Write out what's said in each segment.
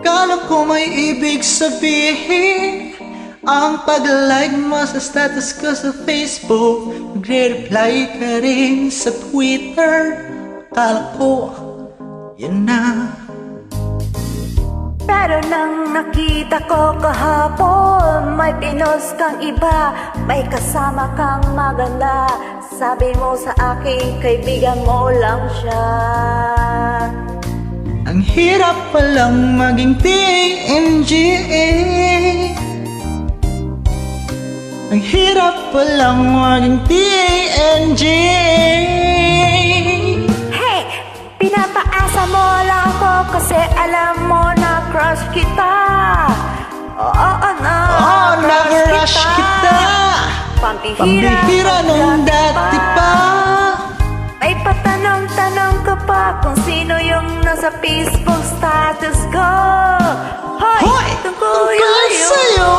Kala ko may ibig sabihin ang pag-like mo sa status ko sa Facebook, magre-reply ka rin sa Twitter. Kala ko yan na. Pero nang nakita ko kahapon, may pinost kang iba, may kasama kang maganda. Sabi mo sa akin, kaibigan mo lang siya. Ang hirap palang maging TNGA. Ang hirap palang maging TNGA. Hey! Pinapaasa mo lang ako kasi alam mo na crush kita. Oo, na-crush kita. Pambihira nung dati pa. May patanong-tanong ka pa kung sino yung nasa Facebook status ko. Hoy! Tungkol Tungkol sa'yo.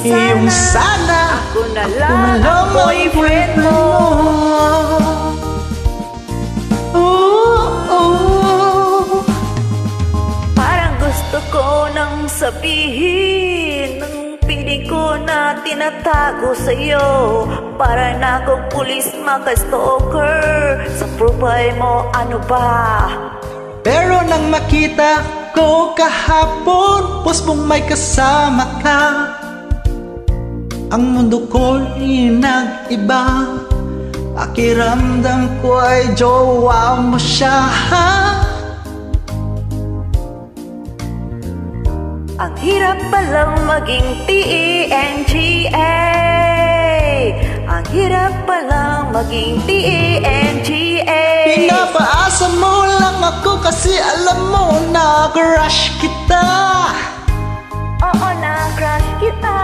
Yung sana ako na lang ang boyfriend mo. Parang gusto ko nang sabihin ng piling ko na tinatago sa'yo. Para na akong pulis maka-stalker. Sa profile mo ano ba? Pero nang makita ko kahapon, post mong may kasama ka, ang mundo ko'y nag-iba. Pakiramdam ko ay jowa mo siya. Ang hirap palang maging TNGA. Ang hirap palang maging TNGA. Pinapaasa mo lang ako kasi alam mo na crush kita. Oo, na-crush kita.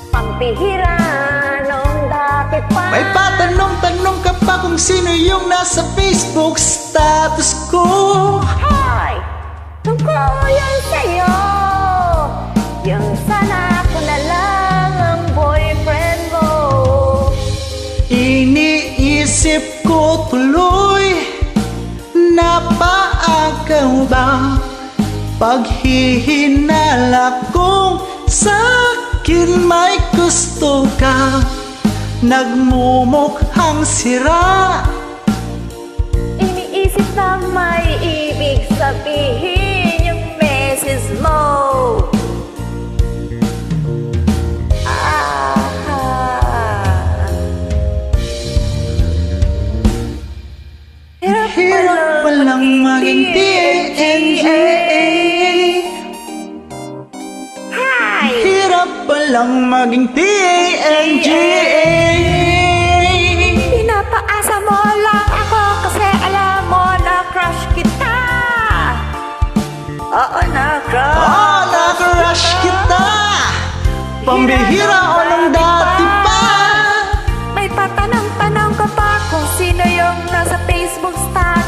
Pampihira nung dati pa. May patanong-tanong ka pa kung sino yung nasa Facebook status ko. Hoy! Tungkol yan sa'yo. Yung sana ako na lang ang boyfriend mo. Iniisip ko tuloy, napaagaw ba paghihinala kung sa'kin may gusto ka, nagmumukhang sira. Iniisip na may ibig sabihin yung message mo. Hirap palang maging TNGA. Hi! Hirap palang maging TNGA. Pinapaasa mo lang ako kasi alam mo na crush kita. Oo, na-crush kita. Pambihira o nung dati pa. May patanong-tanong ka pa kung sino yung nasa Facebook status